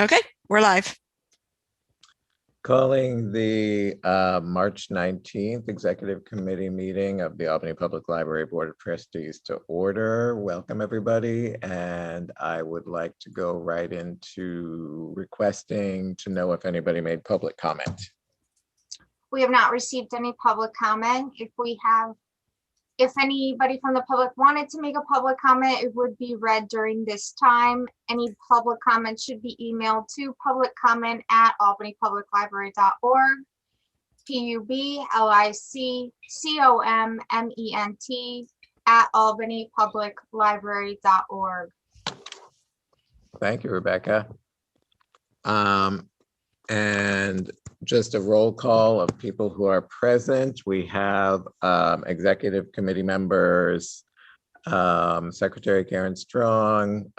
Okay, we're live. Calling the March 19th Executive Committee meeting of the Albany Public Library Board of Trustees to order. Welcome, everybody. And I would like to go right into requesting to know if anybody made public comment. We have not received any public comment. If anybody from the public wanted to make a public comment, it would be read during this time. Any public comment should be emailed to publiccomment@albanypubliclibrary.org, publiccomment@albanypubliclibrary.org. Thank you, Rebecca. And just a roll call of people who are present. We have executive committee members, Secretary Karen Strong,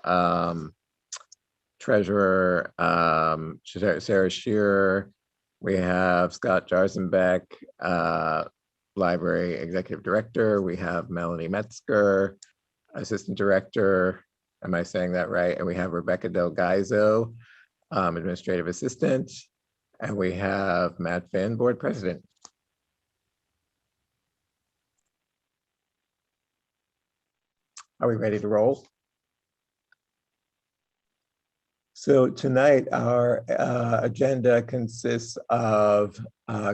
Treasurer Sarah Shearer. We have Scott Jarzenbeck, Library Executive Director. We have Melanie Metzger, Assistant Director. Am I saying that right? And we have Rebecca Del Gaizo, Administrative Assistant, and we have Matt Finn, Board President. Are we ready to roll? So tonight our agenda consists of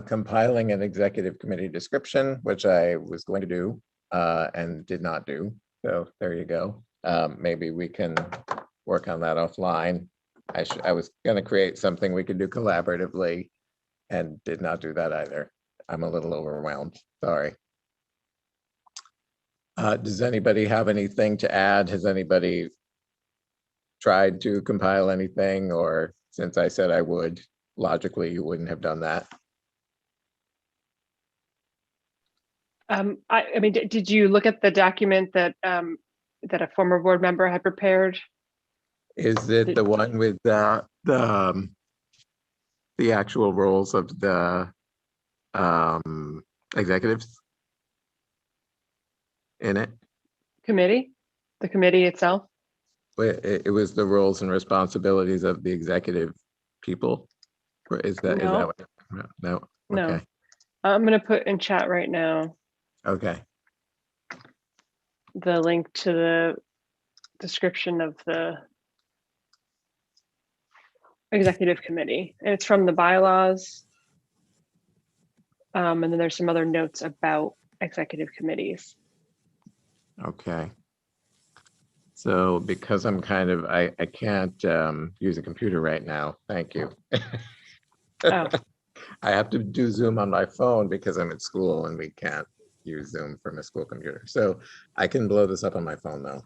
compiling an executive committee description, which I was going to do and did not do. So there you go. Maybe we can work on that offline. I was going to create something we could do collaboratively and did not do that either. I'm a little overwhelmed. Sorry. Does anybody have anything to add? Has anybody tried to compile anything, or since I said I would, logically you wouldn't have done that? I mean, did you look at the document that that a former board member had prepared? Is it the one with the actual roles of the executives in it? Committee? The committee itself? It was the roles and responsibilities of the executive people. Or is that No. what? No. No. Okay. I'm going to put in chat right now Okay. the link to the description of the executive committee, and it's from the bylaws. And then there's some other notes about executive committees. Okay. So because I'm kind of, I can't use a computer right now. Thank you. Oh. I have to do Zoom on my phone because I'm at school and we can't use Zoom from a school computer. So I can blow this up on my phone though.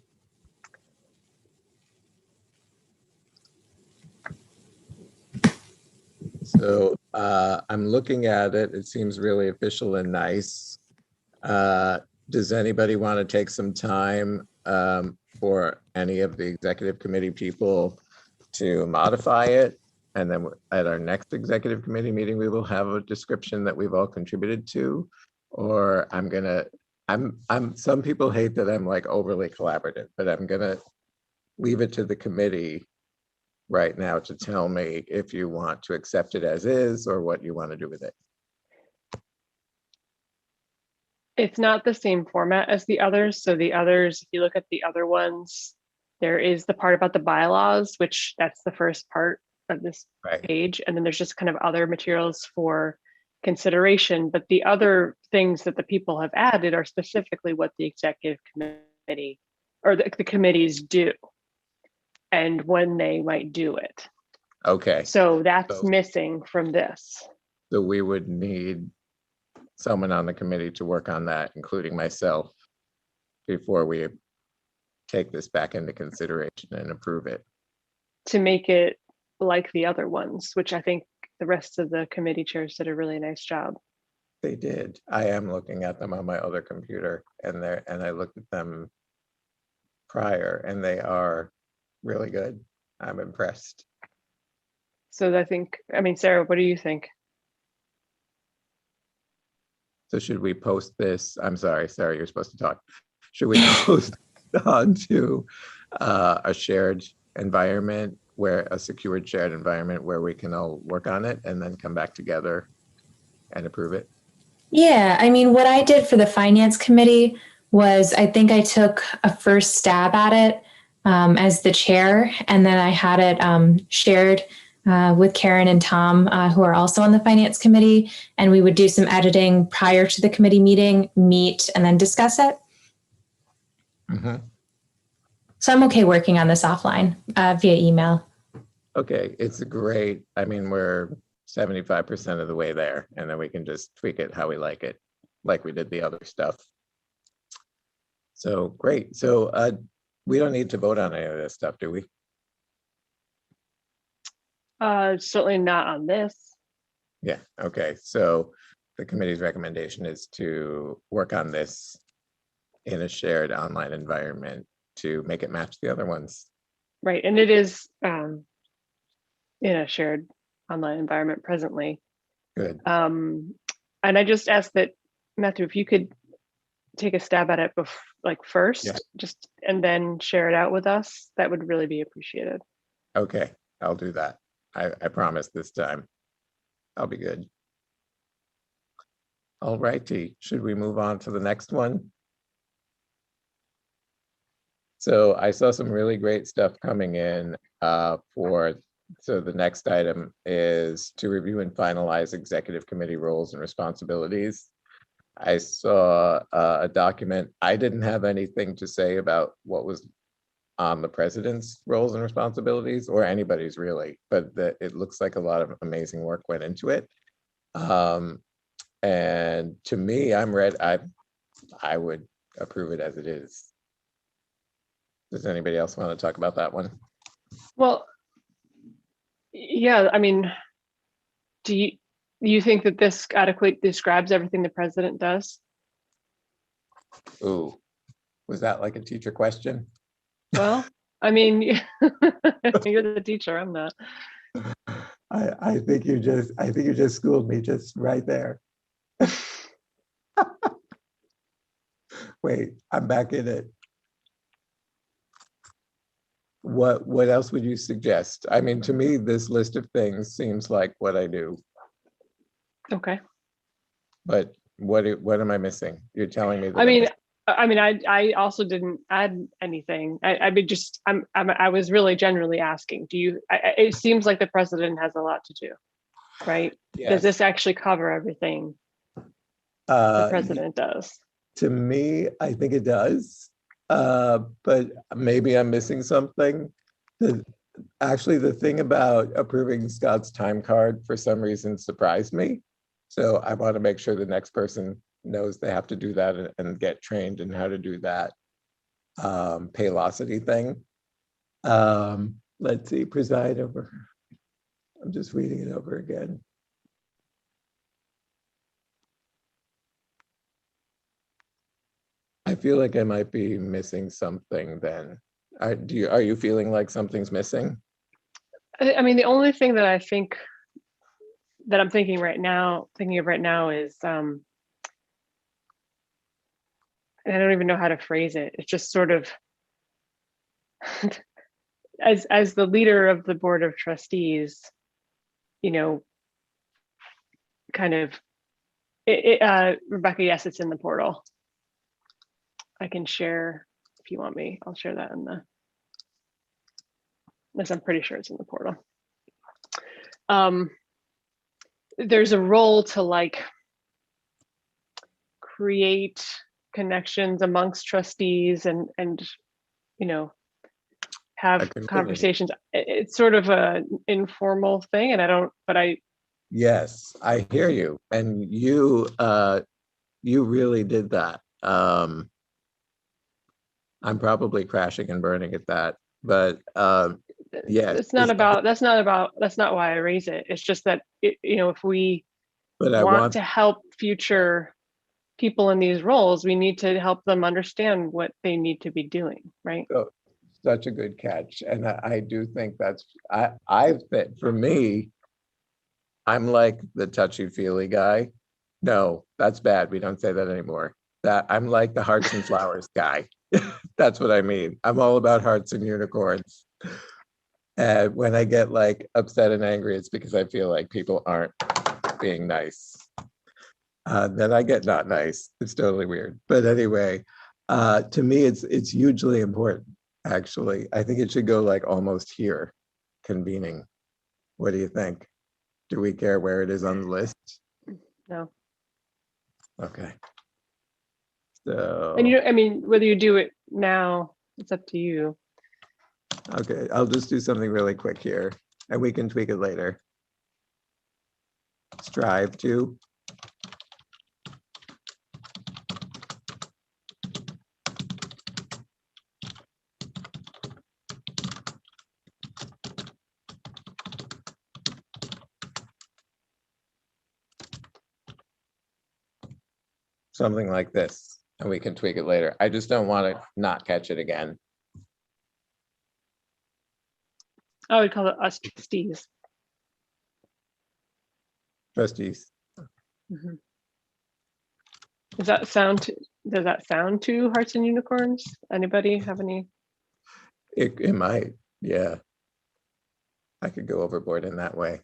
So I'm looking at it. It seems really official and nice. Does anybody want to take some time for any of the executive committee people to modify it? And then at our next executive committee meeting, we will have a description that we've all contributed to. Or some people hate that I'm like overly collaborative, but I'm gonna leave it to the committee right now to tell me if you want to accept it as is or what you want to do with it. It's not the same format as the others. So the others, if you look at the other ones, there is the part about the bylaws, which that's the first part of this page. And then there's just kind of other materials for consideration. But the other things that the people have added are specifically what the executive committee or the committees do and when they might do it. Okay. So that's missing from this. So we would need someone on the committee to work on that, including myself, before we take this back into consideration and approve it. To make it like the other ones, which I think the rest of the committee chairs did a really nice job. They did. I am looking at them on my other computer and I looked at them prior and they are really good. I'm impressed. So I think, I mean, Sarah, what do you think? So should we post this? I'm sorry, Sarah, you're supposed to talk. Should we post onto a shared environment where a secured shared environment where we can all work on it and then come back together and approve it? Yeah, I mean, what I did for the finance committee was I think I took a first stab at it as the chair, and then I had it shared with Karen and Tom, who are also on the finance committee, and we would do some editing prior to the committee meeting, meet, and then discuss it. Mhm. So I'm okay working on this offline via email. Okay, it's great. I mean, we're 75% of the way there, and then we can just tweak it how we like it, like we did the other stuff. So great. So we don't need to vote on any of this stuff, do we? Certainly not on this. Yeah, okay. So the committee's recommendation is to work on this in a shared online environment to make it match the other ones. Right, and it is in a shared online environment presently. Good. And I just asked that, Matthew, if you could take a stab at it first, Yeah. just and then share it out with us, that would really be appreciated. Okay, I'll do that. I promise this time. I'll be good. All righty, should we move on to the next one? So I saw some really great stuff coming in so the next item is to review and finalize executive committee roles and responsibilities. I saw a document. I didn't have anything to say about what was on the president's roles and responsibilities, or anybody's really, but it looks like a lot of amazing work went into it. And to me, I would approve it as it is. Does anybody else want to talk about that one? Well, yeah, I mean, do you think that this adequately describes everything the president does? Ooh, was that like a teacher question? Well, I mean, you're the teacher, I'm not. I think you just schooled me just right there. Wait, I'm back in it. What else would you suggest? I mean, to me, this list of things seems like what I do, Okay. but what am I missing? You're telling me that I also didn't add anything. I was really generally asking, it seems like the president has a lot to do, right? Yes. Does this actually cover everything the president does? To me, I think it does. But maybe I'm missing something. Actually, the thing about approving Scott's time card for some reason surprised me. So I want to make sure the next person knows they have to do that and get trained in how to do that Paylocity thing. Let's see, preside over. I'm just reading it over again. I feel like I might be missing something then. Are you feeling like something's missing? I mean, the only thing that I think that I'm thinking of right now is, and I don't even know how to phrase it. It's just sort of, as the leader of the board of trustees, kind of, Rebecca, yes, it's in the portal. I can share if you want me. I'll share that unless I'm pretty sure it's in the portal. There's a role to create connections amongst trustees and have conversations. It's sort of an informal thing, and Yes, I hear you, and you really did that. I'm probably crashing and burning at that, but yeah, that's not why I raise it. It's just that if we want to help future people in these roles, we need to help them understand what they need to be doing, right? Oh, such a good catch, and I do think that's for me, I'm like the touchy-feely guy. No, that's bad. We don't say that anymore. That I'm like the hearts and flowers guy. That's what I mean. I'm all about hearts and unicorns. And when I get like upset and angry, it's because I feel like people aren't being nice. Then I get not nice. It's totally weird. But anyway, to me, it's hugely important, actually. I think it should go like almost here, convening. What do you think? Do we care where it is on the list? No. Okay. And So, I mean, whether you do it now, it's up to you. okay, I'll just do something really quick here and we can tweak it later. Strive to. Something like this, and we can tweak it later. I just don't want to not catch it again. I would call it us trustees. Trustees. Mhm. Does that sound to Hearts and Unicorns? Anybody have any? It might, yeah. I could go overboard in that way.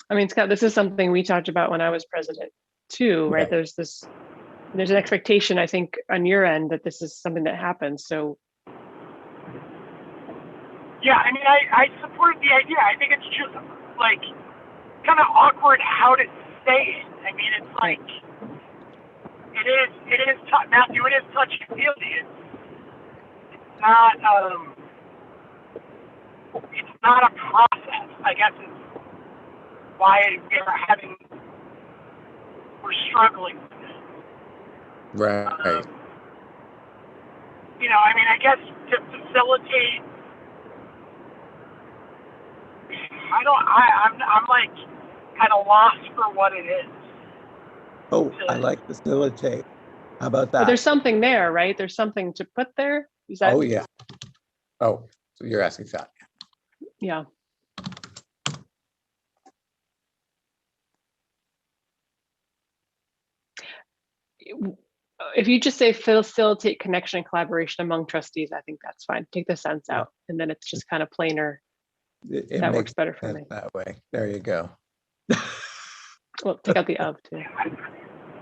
I mean, Scott, this is something we talked about when I was president too, right? Yeah. There's an expectation, I think, on your end that this is something that happens. So Yeah, I mean, I support the idea. I think it's just like kind of awkward how to say it. I mean, it's like it is Matthew. It is touch and feely. It's not a process. I guess is why we're struggling with it. Right. You know, I mean, I guess to facilitate. I'm like at a loss for what it is. Oh, I like facilitate. How about but that? there's something there, right? There's something to put there. Is that? Oh, yeah. Oh, so you're asking that. Yeah. If you just say facilitate connection and collaboration among trustees, I think that's fine. Take the sense out, and then it's just kind of plainer. It That makes works better for sense me. that way. There you go. Well, take out the of too.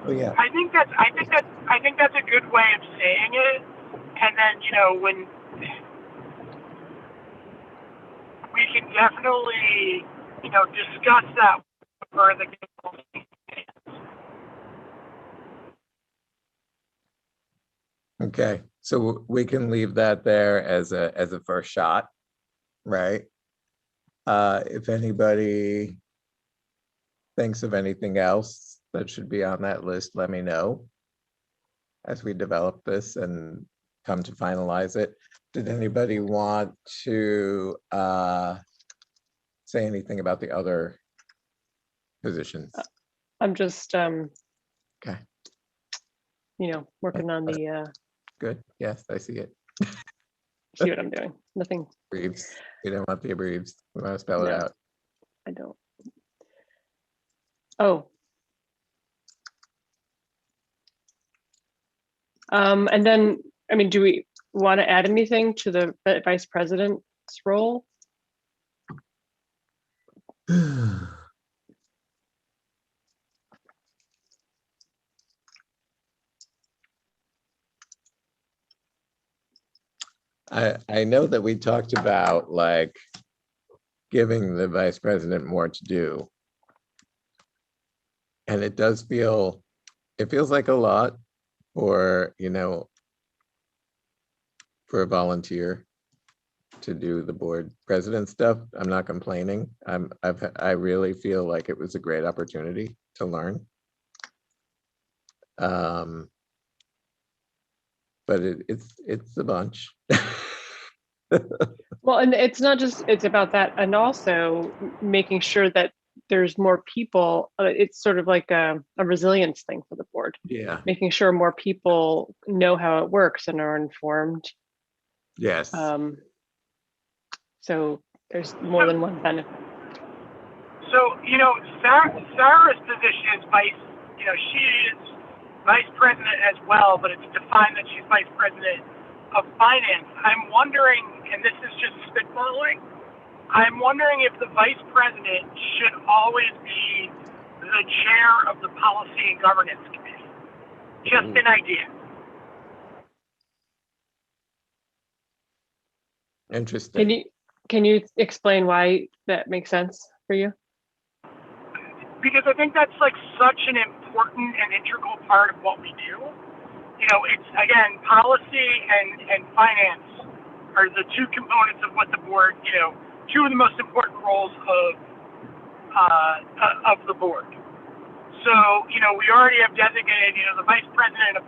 Oh, yeah. I think that's a good way of saying it. And then, you know, when we can definitely, you know, discuss that further. Okay, so we can leave that there as a first shot, right? If anybody thinks of anything else that should be on that list, let me know as we develop this and come to finalize it. Did anybody want to say anything about the other positions? I'm just, Okay, you know, working on the. good. Yes, I see it. See what I'm doing. Nothing. Breathes. We don't want the breathes. We want to spell it No. out. I don't. Oh. And then, I mean, do we want to add anything to the vice president's role? I know that we talked about like giving the vice president more to do. And it does feel, it feels like a lot for, you know, for a volunteer to do the board president stuff. I'm not complaining. I really feel like it was a great opportunity to learn. But it's a bunch. Well, and it's not just, it's about that, and also making sure that there's more people. It's sort of like a resilience thing for the board. Yeah. Making sure more people know how it works and are informed. Yes. So there's more than one benefit. So, you know, Sarah's position is she is vice president as well, but it's defined that she's vice president of finance, I'm wondering, and this is just spitballing, I'm wondering if the vice president should always be the chair of the policy and governance committee. Just an idea. Interesting. Can you explain why that makes sense for you? Because I think that's like such an important and integral part of what we do. You know, it's, again, policy and finance are the two components of what the board, you know, two of the most important roles of the board. So, you know, we already have designated, you know, the vice president of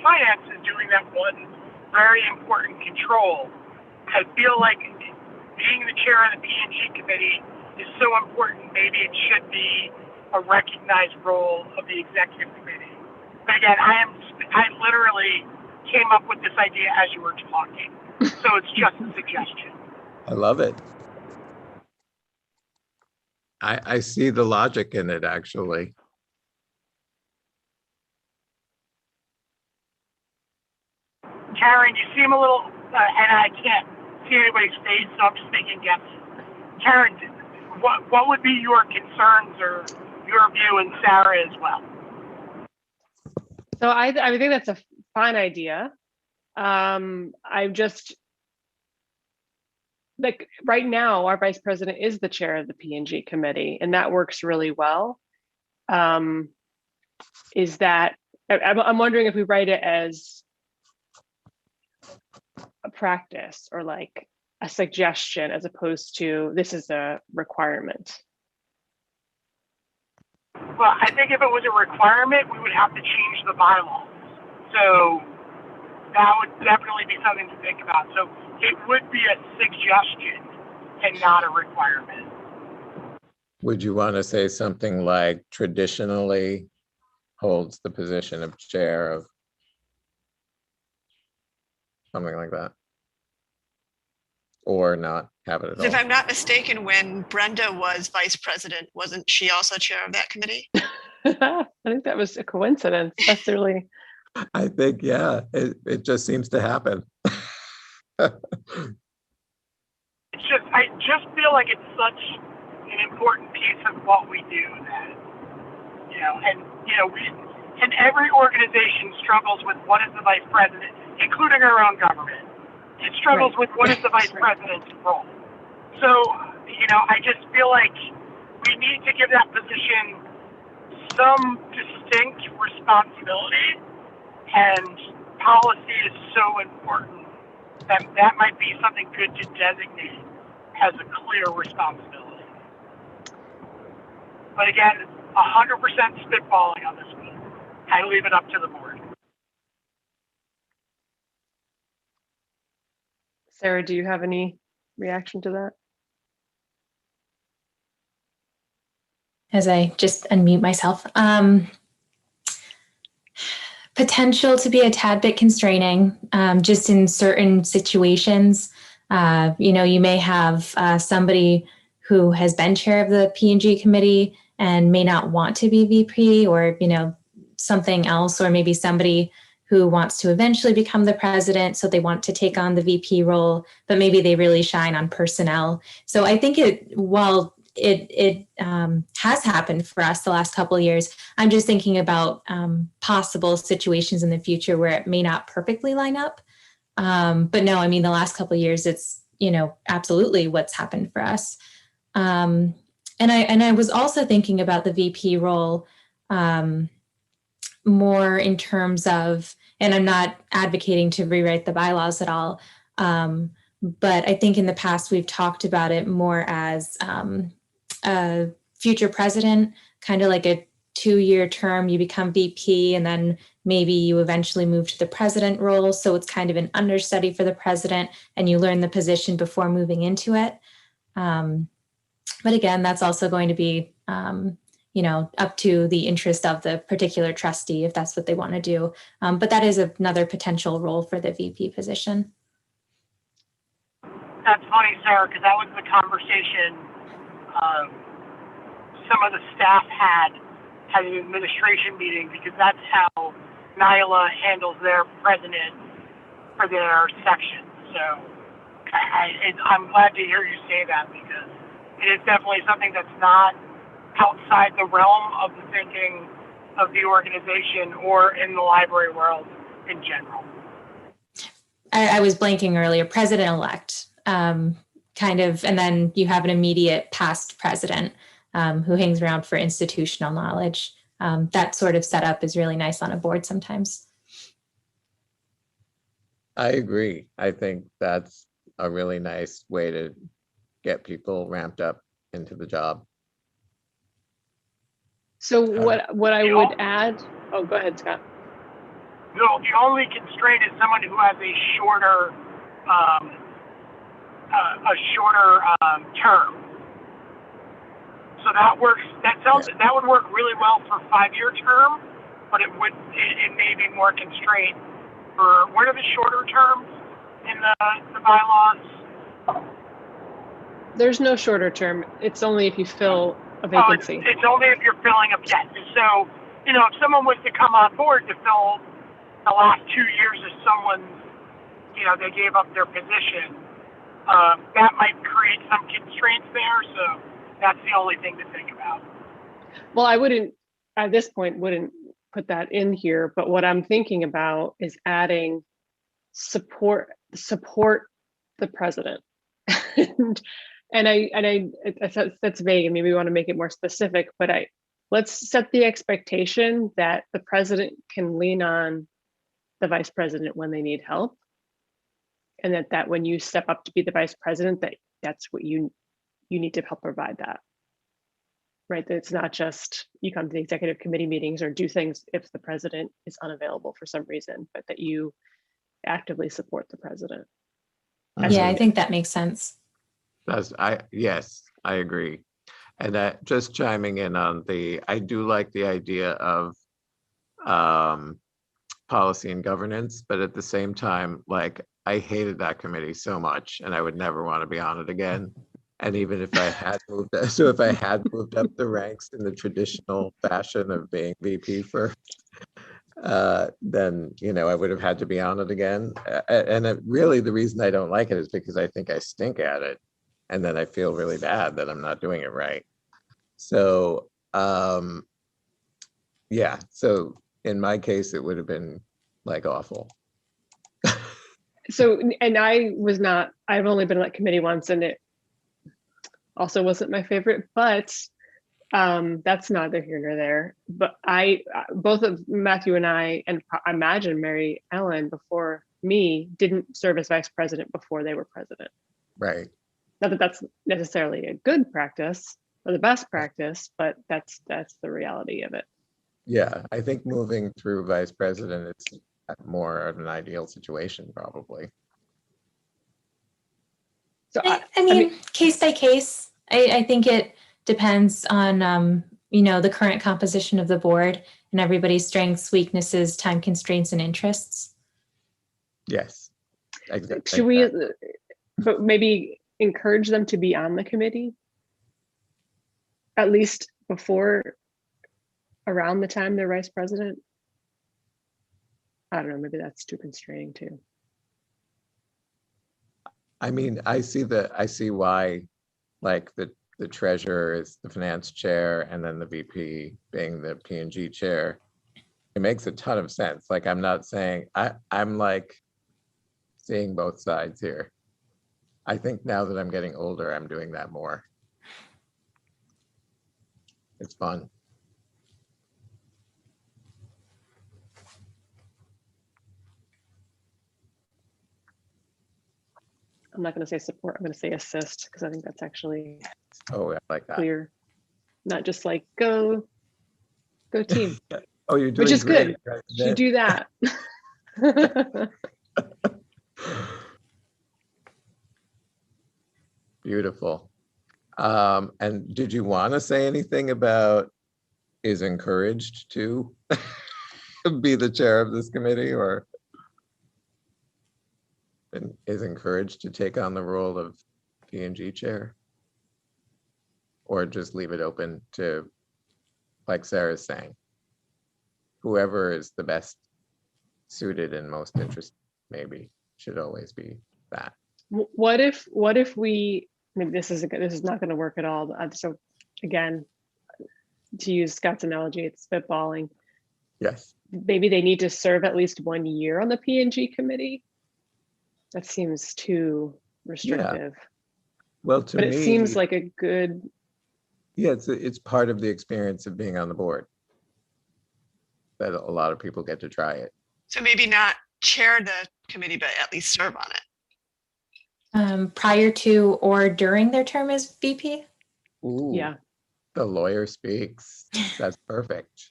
finance is doing that one very important control. I feel like being the chair of the P&G committee is so important. Maybe it should be a recognized role of the executive committee. But again, I literally came up with this idea as you were talking. So it's just a suggestion. I love it. I see the logic in it, actually. Karen, you seem a little, and I can't see anybody's face, so I'm just making guesses. Karen, what would be your concerns or your view, and Sarah as well? So I think that's a fine idea. I'm just, like, right now, our vice president is the chair of the P&G committee, and that works really well. Is that, I'm wondering if we write it as a practice or like a suggestion as opposed to this is a requirement. Well, I think if it was a requirement, we would have to change the bylaws. So that would definitely be something to think about. So it would be a suggestion and not a requirement. Would you want to say something like traditionally holds the position of chair of something like that? Or not have it at all? If I'm not mistaken, when Brenda was vice president, wasn't she also chair of that committee? I think that was a coincidence. That's really. I think, yeah, it just seems to happen. I just feel like it's such an important piece of what we do that, you know, and every organization struggles with what is the vice president, including our own government. It struggles with what is the vice president's role. So, you know, I just feel like we need to give that position some distinct responsibility, and policy is so important that that might be something good to designate as a clear responsibility. But again, 100% spitballing on this one. I leave it up to the board. Sarah, do you have any reaction to that? As I just unmute myself. Potential to be a tad bit constraining, just in certain situations. You know, you may have somebody who has been chair of the P&G committee and may not want to be VP, or, you know, something else, or maybe somebody who wants to eventually become the president, so they want to take on the VP role, but maybe they really shine on personnel. So I think while it has happened for us the last couple of years, I'm just thinking about possible situations in the future where it may not perfectly line up. But no, I mean, the last couple of years, it's, you know, absolutely what's happened for us. And I was also thinking about the VP role more in terms of, and I'm not advocating to rewrite the bylaws at all, but I think in the past we've talked about it more as a future president, kind of like a 2-year term. You become VP and then maybe you eventually move to the president role. So it's kind of an understudy for the president and you learn the position before moving into it. But again, that's also going to be you know, up to the interest of the particular trustee, if that's what they want to do. But that is another potential role for the VP position. That's funny, Sarah, because that was the conversation some of the staff had at an administration meeting, because that's how NILA handles their president for their section. So I'm glad to hear you say that, because it is definitely something that's not outside the realm of the thinking of the organization or in the library world in general. I was blanking earlier, president-elect, kind of, and then you have an immediate past president who hangs around for institutional knowledge. That sort of setup is really nice on a board sometimes. I agree. I think that's a really nice way to get people ramped up into the job. So what I would add, oh, go ahead, Scott. No, the only constraint is someone who has a shorter term. So that works. That would work really well for 5-year term, but it may be more constraint for, what are the shorter terms in the bylaws? There's no shorter term. It's only if you fill a vacancy. It's only if you're filling a vacancy. So, if someone was to come on board to fill the last 2 years of someone's, they gave up their position, that might create some constraints there. So that's the only thing to think about. Well, I wouldn't, at this point, wouldn't put that in here, but what I'm thinking about is adding support the president. and that's vague, and maybe we want to make it more specific, but let's set the expectation that the president can lean on the vice president when they need help, and that when you step up to be the vice president, that's what you need to help provide that. Right, that it's not just you come to the executive committee meetings or do things if the president is unavailable for some reason, but that you actively support the president. Yeah, I think that makes sense. Yes, I agree. And just chiming in on I do like the idea of policy and governance, but at the same time, like, I hated that committee so much and I would never want to be on it again. And even if I had moved up the ranks in the traditional fashion of being VP first, then, I would have had to be on it again. And really the reason I don't like it is because I think I stink at it. And then I feel really bad that I'm not doing it right. So, yeah. So in my case, it would have been like awful. So, and I've only been on that committee once, and it also wasn't my favorite, but that's neither here nor there. But both of Matthew and I imagine Mary Ellen before me didn't serve as vice president before they were president. Right. Not that that's necessarily a good practice or the best practice, but that's the reality of it. Yeah, I think moving through vice president, it's more of an ideal situation, probably. So I mean, case by case. I think it depends on the current composition of the board and everybody's strengths, weaknesses, time constraints, and interests. Yes, exactly. Should we, but maybe encourage them to be on the committee at least around the time they're vice president? I don't know, maybe that's too constraining too. I mean, I see why, like, the treasurer is the finance chair and then the VP being the P&G chair. It makes a ton of sense. Like, I'm not saying, I'm like seeing both sides here. I think now that I'm getting older, I'm doing that more. It's fun. I'm not going to say support, I'm going to say assist, because I think that's actually I like that. Clear. Not just like go team. Oh, you're doing which is great, good. You do that. Beautiful. And did you want to say anything about is encouraged to be the chair of this committee, or is encouraged to take on the role of P&G chair? Or just leave it open to, like Sarah's saying, whoever is the best suited and most interested, maybe. should always be that. What if we, maybe this is not going to work at all. So again, to use Scott's analogy, it's spitballing. Yes. Maybe they need to serve at least 1 year on the P&G committee. That seems too restrictive. Yeah. Well, to but me, it seems like a good. Yeah, it's part of the experience of being on the board that a lot of people get to try it. So maybe not chair the committee, but at least serve on it. Prior to or during their term as VP? Ooh, Yeah. the lawyer speaks. That's perfect.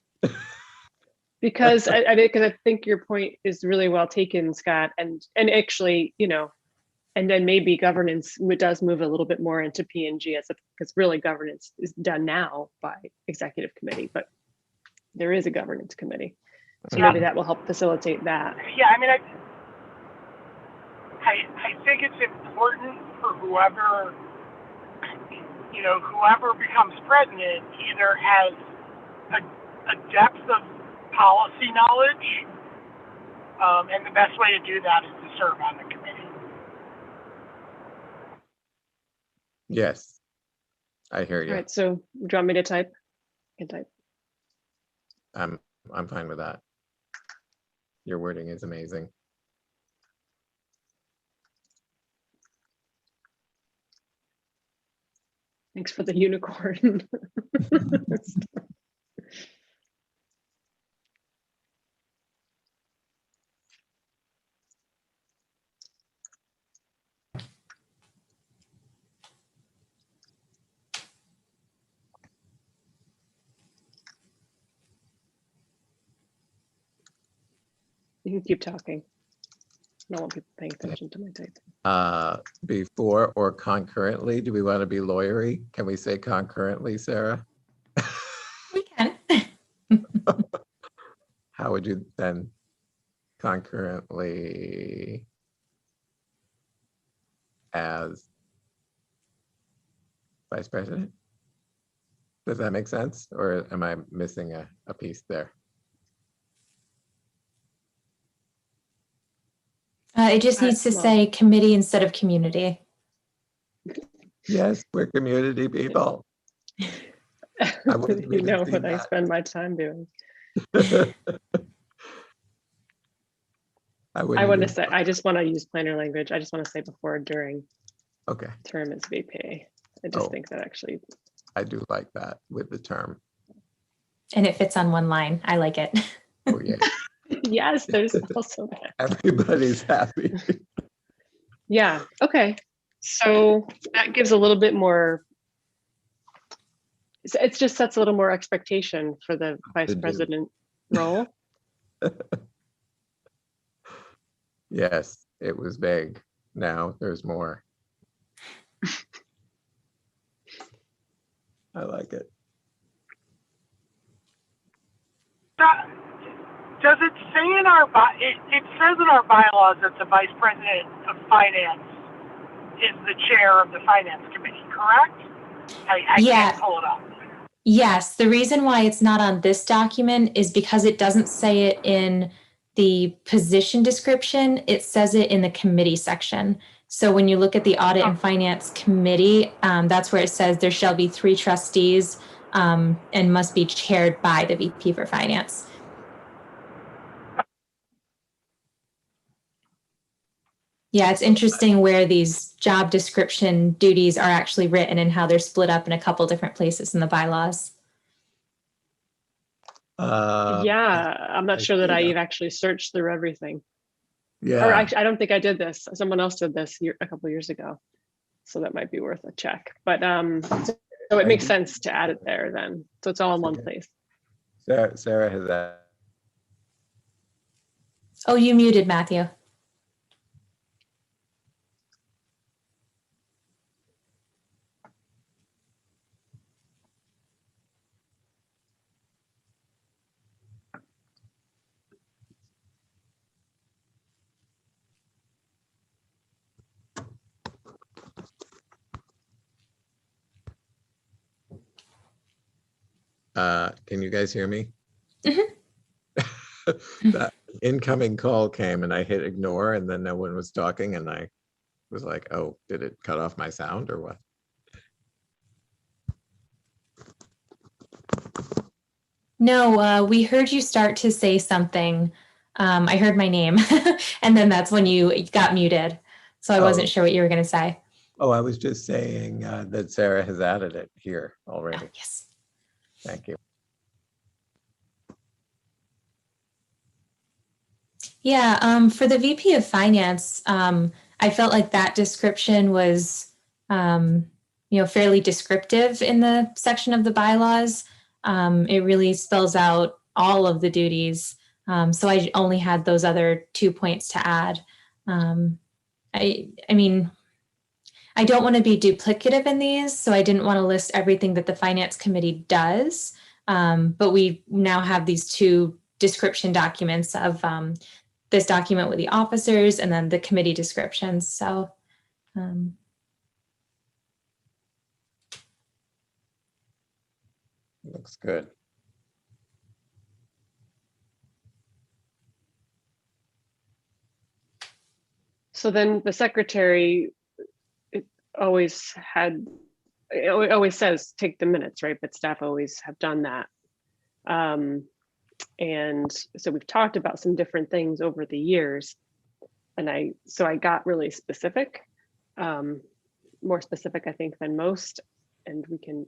Because I think your point is really well taken, Scott, and actually, and then maybe governance does move a little bit more into P&G because really governance is done now by executive committee, but there is a governance committee. So maybe that will help facilitate that. Yeah, I mean, I think it's important for whoever becomes president either has a depth of policy knowledge, and the best way to do that is to serve on the committee. Yes, I hear you. All right, so do you want me to type? I can type. I'm fine with that. Your wording is amazing. Thanks for the unicorn. You can keep talking. I don't want people paying attention to my type. Before or concurrently, do we want to be lawyery? Can we say concurrently, Sarah? We can. How would you then concurrently as vice president? Does that make sense? Or am I missing a piece there? It just needs to say committee instead of community. Yes, we're community people. I wouldn't You even know see what I that. spend my time doing. I I just want to use planner language. I just want to say before, during Okay, term as VP. I just Oh. think that actually. I do like that with the term. And it fits on one line. I like it. Oh yeah, Yes, there's also that. everybody's happy. Yeah, okay. So that gives a little bit more, it just sets a little more expectation for the vice do. president role. Yes, it was vague. Now there's more. I like it. Does it say in our it says in our bylaws that the vice president of finance is the chair of the finance committee, correct? I Yeah. can't pull it up. Yes, the reason why it's not on this document is because it doesn't say it in the position description. It says it in the committee section. So when you look at the audit and finance committee, that's where it says there shall be 3 trustees and must be chaired by the VP for finance. Yeah, it's interesting where these job description duties are actually written and how they're split up in a couple different places in the bylaws. Yeah, I'm not I sure that see I've that. actually searched through everything. Or Yeah, actually, I don't think I did this. Someone else did this a couple years ago. So that might be worth a check. But so it makes sense to add it there then. So it's all in one place. Sarah has that. Oh, you muted, Matthew. Can you guys hear me? Mhm. incoming call came and I hit ignore and then no one was talking and I was like, oh, did it cut off my sound or what? No, we heard you start to say something. I heard my name, and then that's when you got muted. So I wasn't sure what you were going to say. Oh, I was just saying that Sarah has added it here already. Oh, yes. Thank you. Yeah, for the VP of Finance, I felt like that description was, fairly descriptive in the section of the bylaws. It really spells out all of the duties. So I only had those other 2 points to add. I mean, I don't want to be duplicative in these, so I didn't want to list everything that the Finance Committee does. But we now have these 2 description documents of this document with the officers and then the committee descriptions. So Looks good. So then the secretary always says take the minutes, right? But staff always have done that. And so we've talked about some different things over the years. And I got really specific, more specific, I think, than most. And we can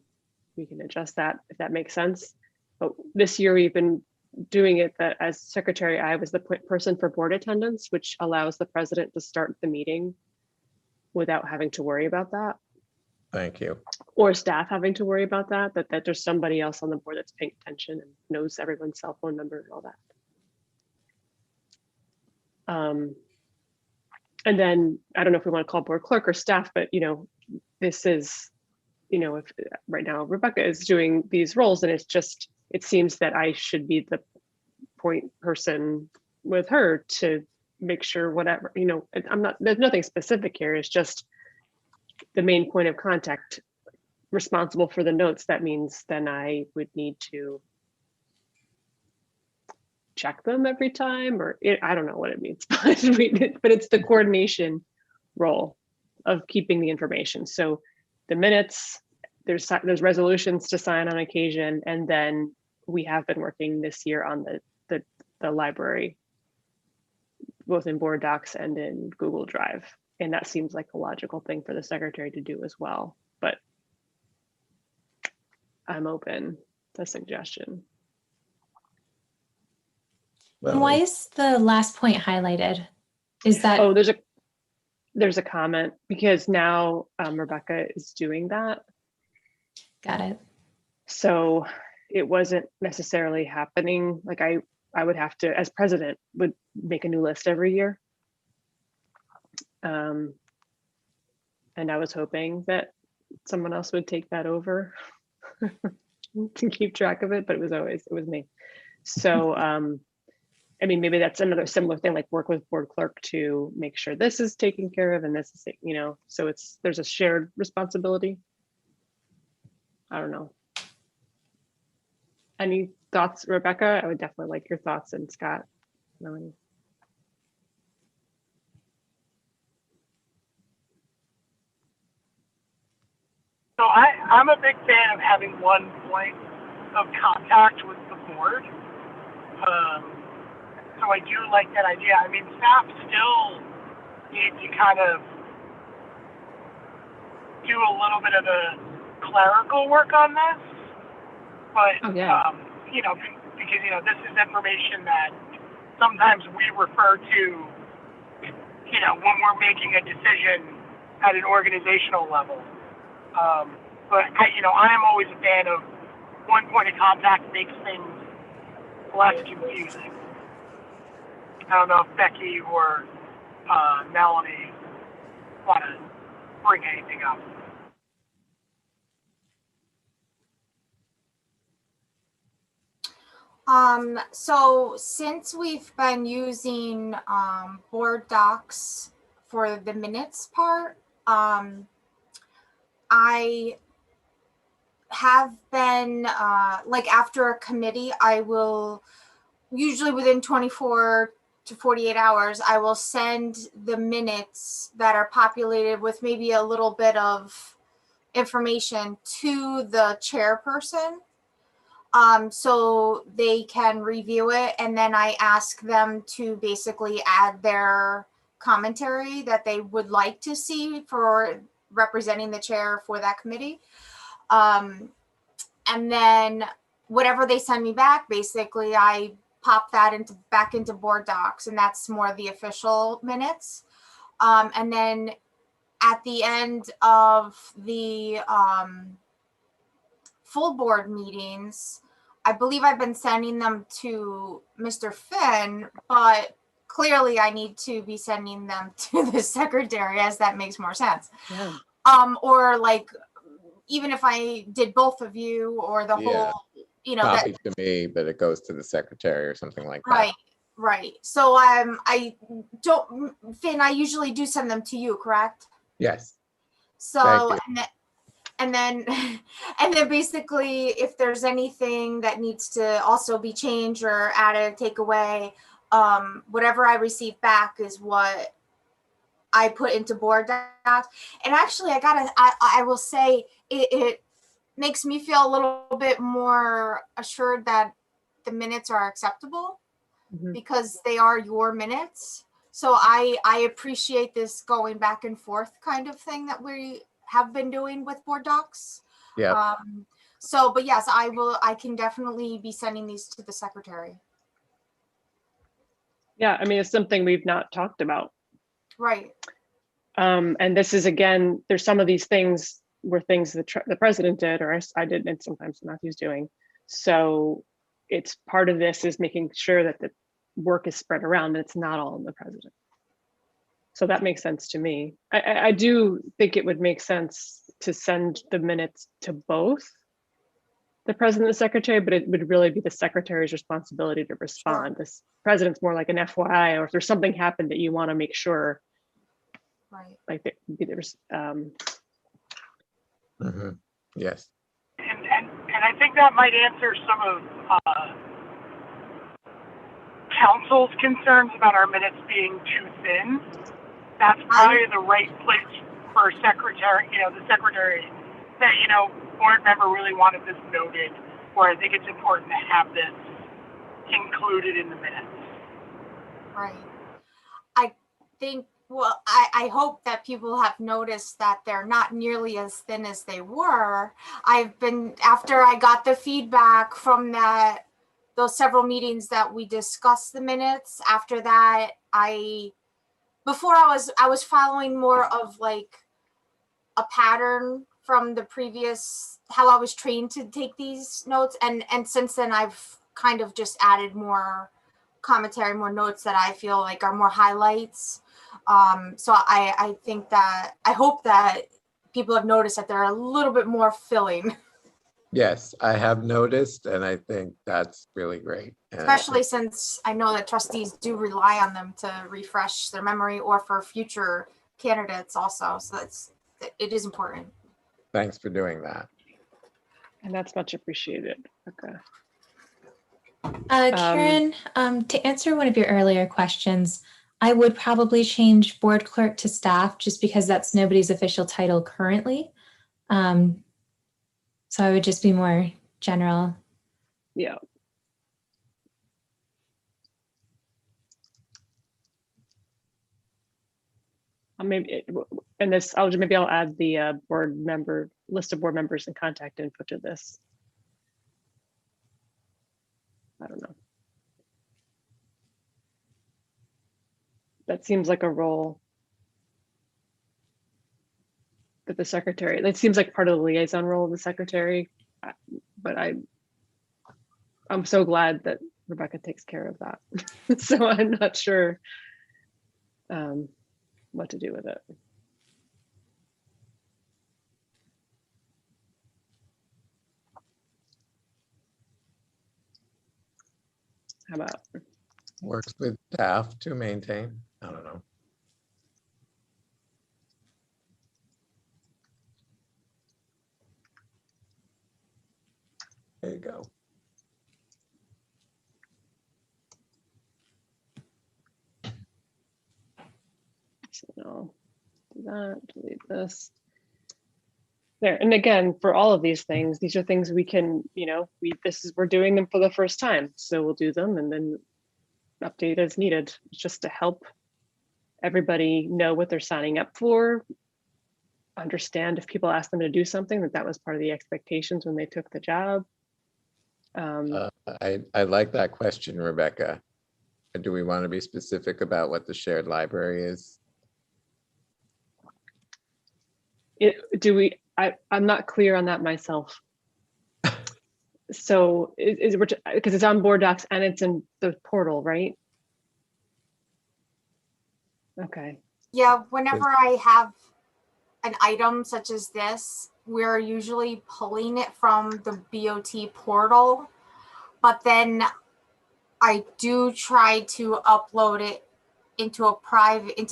adjust that if that makes sense. But this year we've been doing it that as secretary, I was the person for board attendance, which allows the president to start the meeting without having to worry about that. Thank you. Or staff having to worry about that there's somebody else on the board that's paying attention and knows everyone's cell phone number and all that. And then I don't know if we want to call board clerk or staff, but this is, if right now Rebecca is doing these roles and it seems that I should be the point person with her to make sure whatever, there's nothing specific here. It's just the main point of contact responsible for the notes. That means then I would need to check them every time, or I don't know what it means, but it's the coordination role of keeping the information. So the minutes, there's resolutions to sign on occasion, and then we have been working this year on the library, both in board docs and in Google Drive. And that seems like a logical thing for the secretary to do as well, but I'm open to suggestion. and why is the last point highlighted? Is that? Oh, there's a comment because now Rebecca is doing that. Got it. So it wasn't necessarily happening. Like I would have to, as president, would make a new list every year. And I was hoping that someone else would take that over to keep track of it, but it was me. So, I mean, maybe that's another similar thing, like work with board clerk to make sure this is taken care of and this is, so there's a shared responsibility. I don't know. Any thoughts, Rebecca? I would definitely like your thoughts, and Scott, Melanie. So I'm a big fan of having one point of contact with the board. So I do like that idea. I mean, staff still need to kind of do a little bit of a clerical work on this, but because this is information that sometimes we refer to, when we're making a decision at an organizational level. But I am always a fan of one point of contact makes things less confusing. I don't know if Becky or Melanie want to bring anything up. So since we've been using board docs for the minutes part, I have been like after a committee, I will usually within 24 to 48 hours, I will send the minutes that are populated with maybe a little bit of information to the chairperson. So they can review it, and then I ask them to basically add their commentary that they would like to see for representing the chair for that committee. And then whatever they send me back, basically I pop that back into board docs, and that's more the official minutes. And then at the end of the full board meetings, I believe I've been sending them to Mr. Finn, but clearly I need to be sending them to the secretary, as that makes more sense. Yeah. Or like, even if I did both of you or the Yeah. whole, you know, that, Copy to me, but it goes to the secretary or something like that. right, right. So I don't, Finn, I usually do send them to you, correct? Yes. So, Thank you. and then and then basically if there's anything that needs to also be changed or added, take away, whatever I receive back is what I put into board docs. And actually I will say it makes me feel a little bit more assured that the minutes are acceptable, Mhm. because they are your minutes. So I appreciate this going back and forth kind of thing that we have been doing with board docs. Yeah. So, but yes, I can definitely be sending these to the secretary. Yeah, I mean, it's something we've not talked about. Right. And this is, again, there's some of these things were things that the president did, or I did, and sometimes Matthew's doing. So it's part of this is making sure that the work is spread around and it's not all on the president. So that makes sense to me. I do think it would make sense to send the minutes to both the president and the secretary, but it would really be the secretary's responsibility to respond. Sure. This president's more like an FYI, or if there's something happened that you want to make sure, Right. like there's Yes. And I think that might answer some of council's concerns about our minutes being too thin. That's probably the right place for secretary, the secretary that, board member really wanted this noted, or I think it's important to have this included in the minutes. Right. I think, well, I hope that people have noticed that they're not nearly as thin as they were. After I got the feedback from those several meetings that we discussed the minutes, after that, before I was following more of like a pattern from the previous, how I was trained to take these notes. And since then I've kind of just added more commentary, more notes that I feel like are more highlights. So I think that, I hope that people have noticed that they're a little bit more filling. Yes, I have noticed, and I think that's really great. Especially since I know that trustees do rely on them to refresh their memory or for future candidates also. So it is important. Thanks for doing that. and that's much appreciated. Okay. Karen, to answer one of your earlier questions, I would probably change board clerk to staff just because that's nobody's official title currently. So I would just be more general. Yeah. Maybe I'll add the board member list of board members and contact info to this. I don't know. That seems like a role that the secretary, that seems like part of the liaison role of the secretary, but I'm so glad that Rebecca takes care of that. So I'm not sure what to do with it. How about? Works with staff to maintain. I don't know. There you go. that, delete this. There, and again, for all of these things, these are things we can, we're doing them for the first time, so we'll do them and then update as needed, just to help everybody know what they're signing up for, understand if people ask them to do something, that was part of the expectations when they took the job. I like that question, Rebecca. Do we want to be specific about what the shared library is? I'm not clear on that myself. So because it's on board docs and it's in the portal, right? Okay. Yeah, whenever I have an item such as this, we're usually pulling it from the BOT portal, but then I do try to upload it into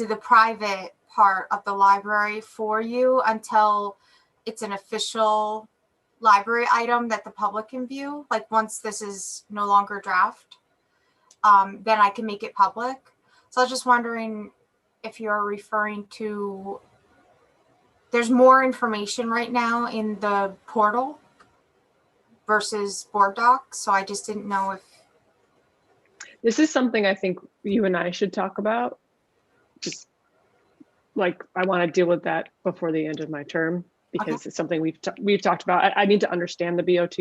the private part of the library for you until it's an official library item that the public can view. Like once this is no longer draft, then I can make it public. So I was just wondering if you're referring to, there's more information right now in the portal versus board docs. So I just didn't know if. This is something I think you and I should talk about. Just like, I want to deal with that before the end of my term, because it's something we've talked about. I need to understand the BOT,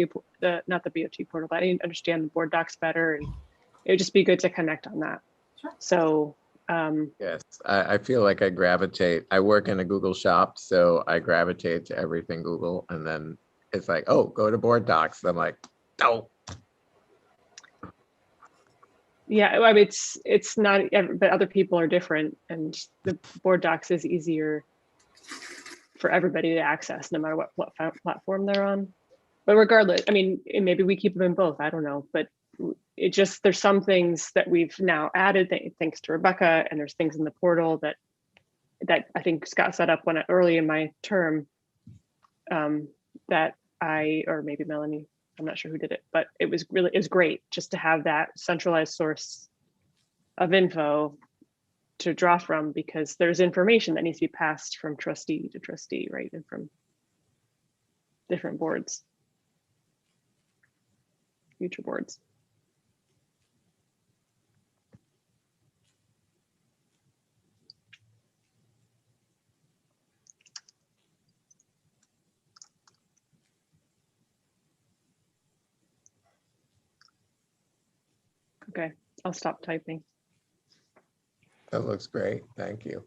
not the BOT portal, but I need to understand the board docs better, and it would just be good to connect on that. Sure. So yes, I feel like I work in a Google shop, so I gravitate to everything Google, and then it's like, oh, go to board docs. I'm like, no. yeah, I mean, it's not, but other people are different, and the board docs is easier for everybody to access, no matter what platform they're on. But regardless, I mean, maybe we keep them in both, I don't know, but it just, there's some things that we've now added thanks to Rebecca, and there's things in the portal that I think Scott set up early in my term, that or maybe Melanie, I'm not sure who did it, but it was great just to have that centralized source of info to draw from, because there's information that needs to be passed from trustee to trustee, right? And from different boards, future boards. Okay, I'll stop typing. That looks great. Thank you.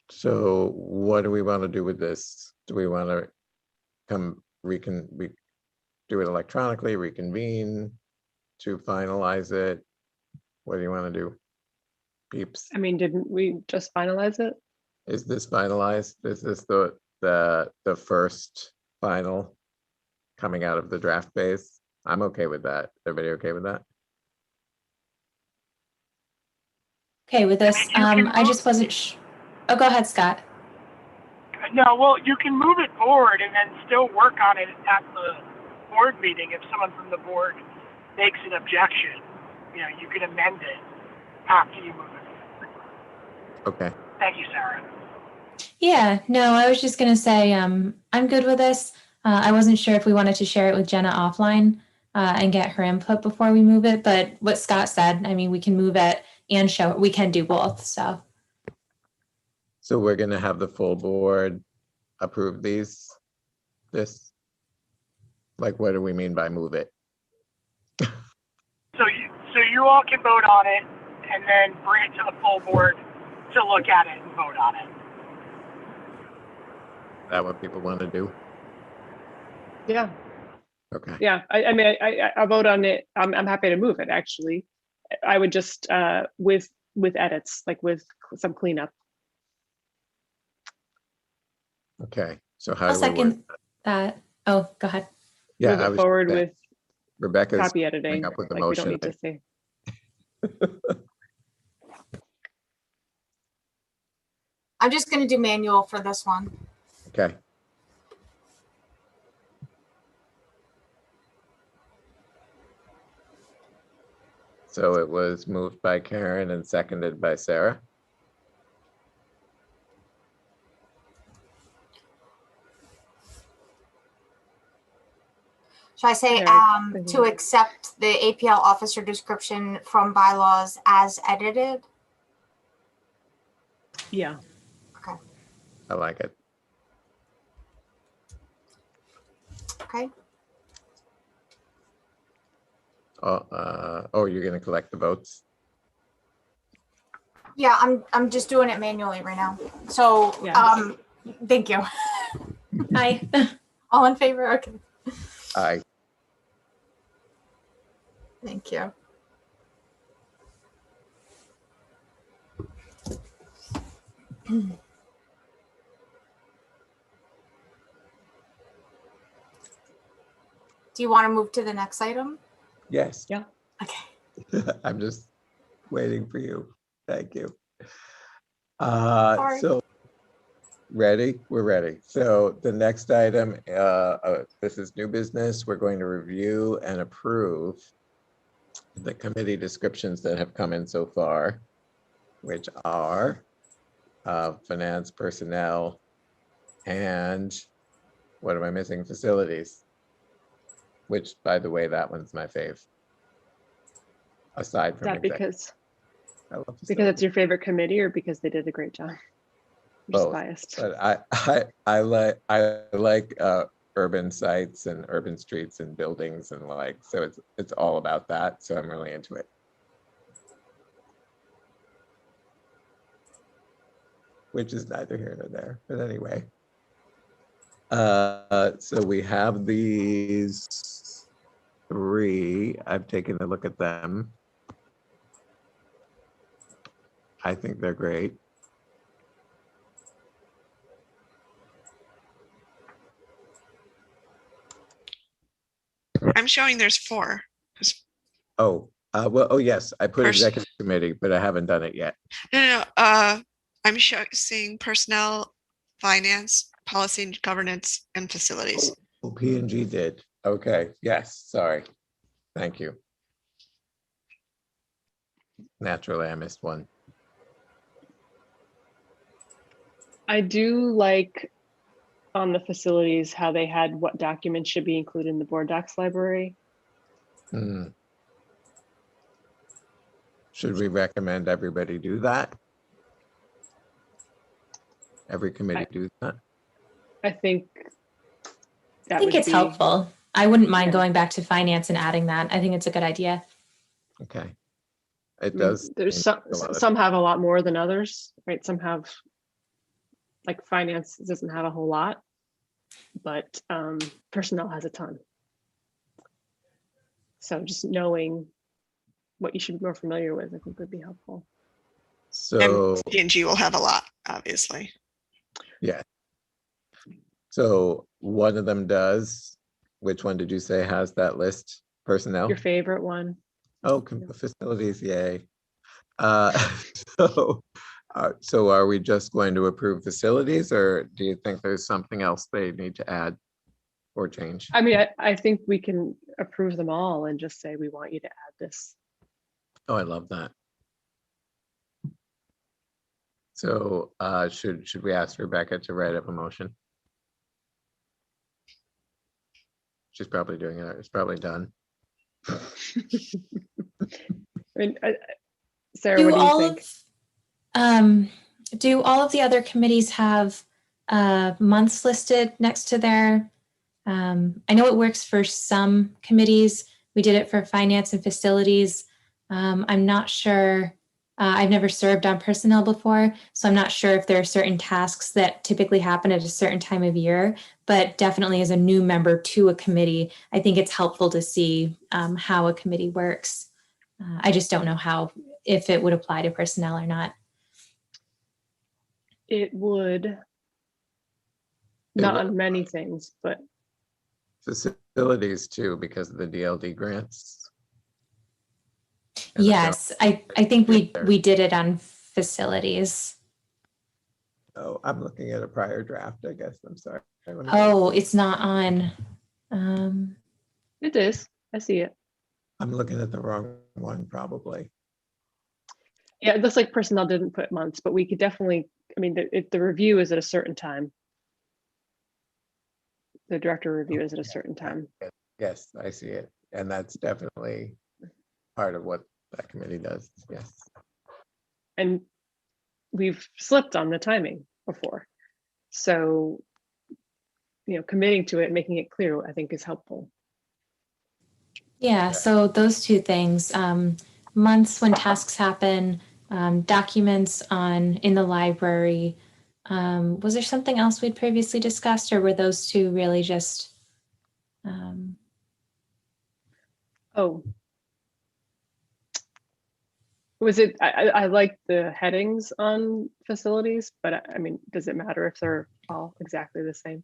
So what do we want to do with this? Do we want to do it electronically, reconvene to finalize it? What do you want to do? Peeps? I mean, didn't we just finalize it? Is this finalized? Is this the first final coming out of the draft phase? I'm okay with that. Everybody okay with that? Okay with this. I just wasn't. Oh, go ahead, Scott. No, well, you can move it forward and then still work on it at the board meeting. If someone from the board makes an objection, you can amend it after you move it. Okay. Thank you, Sarah. Yeah, no, I was just going to say I'm good with this. I wasn't sure if we wanted to share it with Jenna offline and get her input before we move it. But what Scott said, I mean, we can move it and show it. We can do both. So we're going to have the full board approve this? Like, what do we mean by move it? So you all can vote on it and then bring it to the full board to look at it and vote on it. Is that what people want to do? Yeah. Okay. Yeah, I mean, I vote on it. I'm happy to move it, actually. I would just, with edits, like with some cleanup. Okay, so how I'll do we second work? that. Oh, go ahead. Yeah, Move it forward with Rebecca's copy editing. up with the Like, we don't motion. need to say. I'm just going to do manual for this one. Okay. So it was moved by Karen and seconded by Sarah. Should I say to accept the APL officer description from bylaws as edited? Yeah. Okay. I like it. Okay. Oh, you're going to collect the votes? Yeah, I'm just doing it manually right now. So, Yeah. thank you. Hi. All in favor? Okay. Aye. Thank you. Do you want to move to the next item? Yes. Yeah. Okay. I'm just waiting for you. Thank you. Sorry. So ready? We're ready. So the next item, this is new business. We're going to review and approve the committee descriptions that have come in so far, which are finance, personnel, and what am I missing? Facilities, which, by the way, that one's my fave. Aside Is from that executive. because I love it's facilities. your favorite committee or because they did a great job? I'm just Both. biased. But I like urban sites and urban streets and buildings and so it's all about that. So I'm really into it. Which is neither here nor there, but anyway. So we have these three. I've taken a look at them. I think they're great. I'm showing there's 4. 'cause- Oh, oh yes, I put Pers- executive committee, but I haven't done it yet. No. I'm seeing personnel, finance, policy and governance, and facilities. Oh, P&G did. Okay, yes, sorry. Thank you. Naturally, I missed one. I do like on the facilities how they had what documents should be included in the board docs library. Hmm. Should we recommend everybody do that? Every committee do that? I think that I think would it's be helpful. I wouldn't mind Yeah. going back to finance and adding that. I think it's a good idea. Okay. I It mean, does. there's seem like a lot of- some have a lot more than others, right? Some have, like, finance doesn't have a whole lot, but personnel has a ton. So just knowing what you should be more familiar with, I think would be helpful. So, And P&G will have a lot, obviously. so one of them does. Which one did you say has that list? Personnel? Your favorite one. Oh, facilities, yay. Uh, so, so are we just going to approve facilities, or do you think there's something else they need to add or change? I mean, I think we can approve them all and just say we want you to add this. Oh, I love that. So should we ask Rebecca to write up a motion? She's probably doing it. It's probably done. I mean, Sarah, what do you think? Do all of the other committees have months listed next to their? I know it works for some committees. We did it for finance and facilities. I'm not sure. I've never served on personnel before, so I'm not sure if there are certain tasks that typically happen at a certain time of year. But definitely, as a new member to a committee, I think it's helpful to see how a committee works. I just don't know if it would apply to personnel or not. It would, not on many things, but Facilities too, because of the DLD grants. And Yes, I think we did it on facilities. Oh, I'm looking at a prior draft, I guess. I'm sorry. Oh, it's not on. it is. I see it. I'm looking at the wrong one, probably. Yeah, it looks like personnel didn't put months, but we could definitely, I mean, the review is at a certain time. The director review is at a certain time. Yes, I see it. And that's definitely part of what that committee does. Yes. And we've slipped on the timing before. So, you know, committing to it, making it clear, I think is helpful. Yeah, so those two things, months when tasks happen, documents in the library. Was there something else we'd previously discussed, or were those two really just? Oh. Was it, I like the headings on facilities, but I mean, does it matter if they're all exactly the same?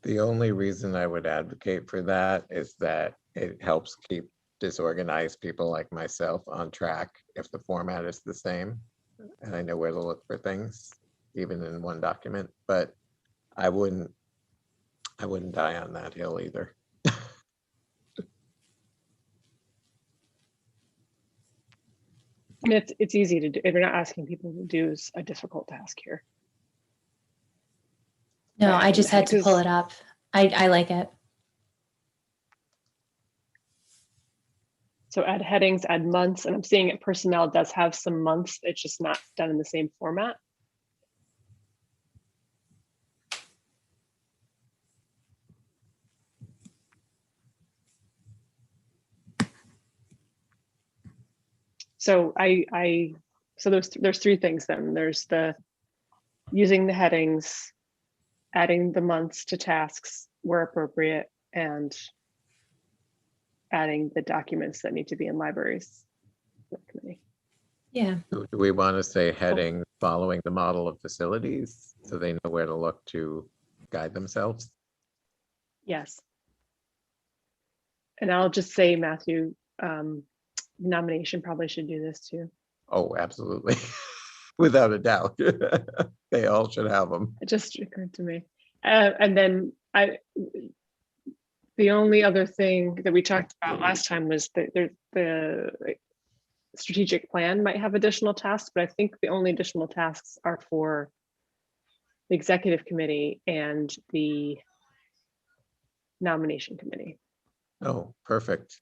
The only reason I would advocate for that is that it helps keep disorganized people like myself on track if the format is the same. And I know where to look for things, even in one document, but I wouldn't die on that hill either. I mean, it's easy to do. If you're not asking people to do is a difficult task here. No, I just had to pull it up. I like it. So add headings, add months, and I'm seeing it personnel does have some months. It's just not done in the same format. So so there's three things then. There's the using the headings, adding the months to tasks where appropriate, and adding the documents that need to be in libraries committee. Yeah. Do we want to say heading following the model of facilities so they know where to look to guide themselves? Yes. And I'll just say, Matthew, nomination probably should do this too. Oh, absolutely. Without a doubt. They all should have them. It just occurred to me. And then the only other thing that we talked about last time was that the strategic plan might have additional tasks, but I think the only additional tasks are for the executive committee and the nomination committee. Oh, perfect.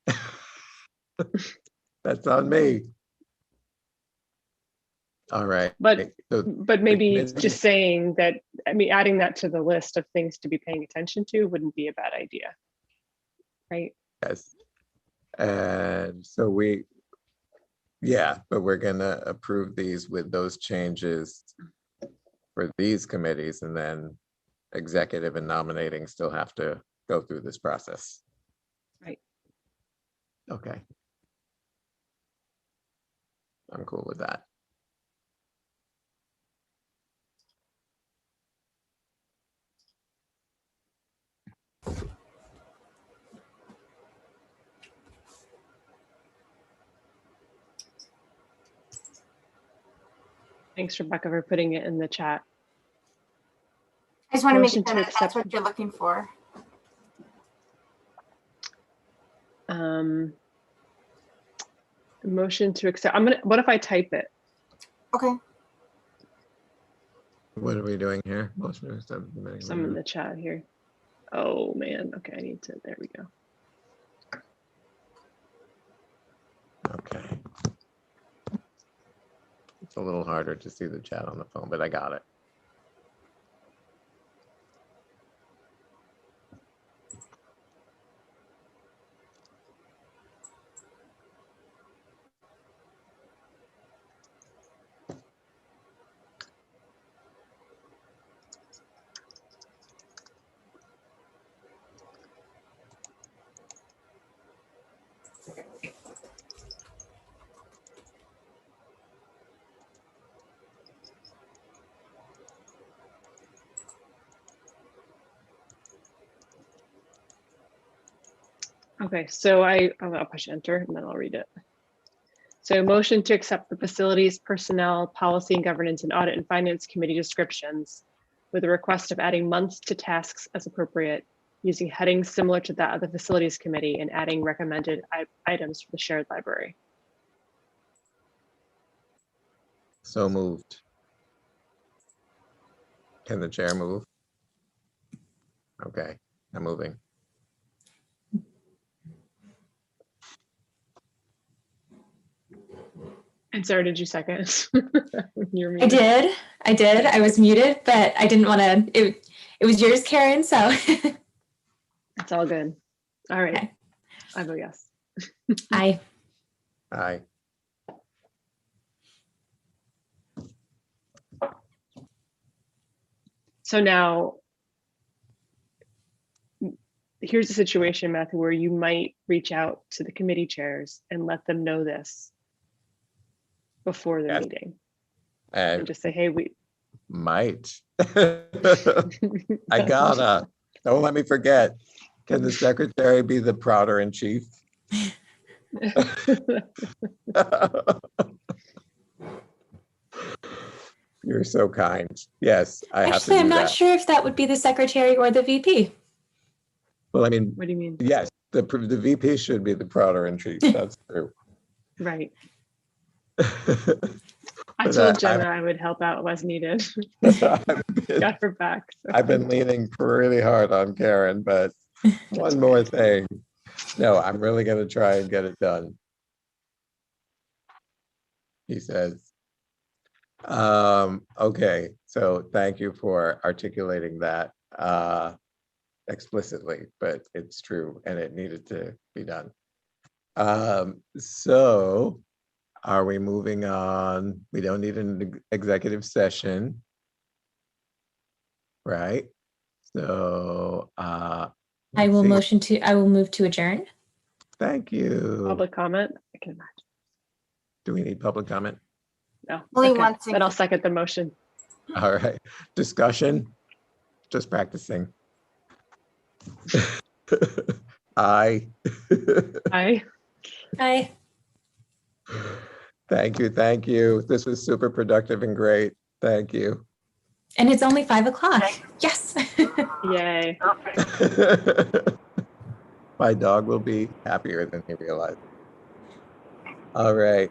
That's on me. All right. But So maybe committee- just saying that, I mean, adding that to the list of things to be paying attention to wouldn't be a bad idea, right? Yes. And so but we're gonna approve these with those changes for these committees, and then executive and nominating still have to go through this process. Right. Okay. I'm cool with that. Thanks, Rebecca, for putting it in the chat. I just want to make Motion sure to that that's what you're looking for. Motion to accept. What if I type it? Okay. What are we doing here? Motion to accept. Some in the chat here. Oh man. Okay, I need to. There we go. Okay. It's a little harder to see the chat on the phone, but I got it. Okay, so I'll push enter and then I'll read it. So motion to accept the facilities, personnel, policy and governance and audit and finance committee descriptions with a request of adding months to tasks as appropriate using headings similar to that of the facilities committee and adding recommended items for the shared library. So moved. Can the chair move? Okay, I'm moving. And Sarah, did you second? You're I muted. did. I was muted, but I didn't want to. It was yours, Karen. So It's all good. All right. Okay. I vote yes. Aye. Aye. So now, here's a situation, Matthew, where you might reach out to the committee chairs and let them know this before the Yes. meeting. And And just say, hey, we might. I gotta. Don't let me forget. Can the secretary be the prouder in chief? You're so kind. Yes, I have to Actually, do I'm not that. sure if that would be the secretary or the VP. Well, I mean, What do you mean? yes, the VP should be the prouder in chief. That's true. Right. I But told Jenna I would help out as needed. Got her back. So. I've been leaning really hard on Karen, but one more thing. No, I'm really going to try and get it done. He says. Okay, so thank you for articulating that explicitly, but it's true and it needed to be done. So are we moving on? We don't need an executive session, right? So I let's will see. I will move to adjourn. Thank you. Public comment? I can imagine. Do we need public comment? No. Only Okay. once. Then I'll second the motion. All right, discussion, just practicing. Aye. Aye. Aye. Thank you. This was super productive and great. Thank you. And it's only 5 o'clock. Yes. Yay. Perfect. My dog will be happier than he realized. All right.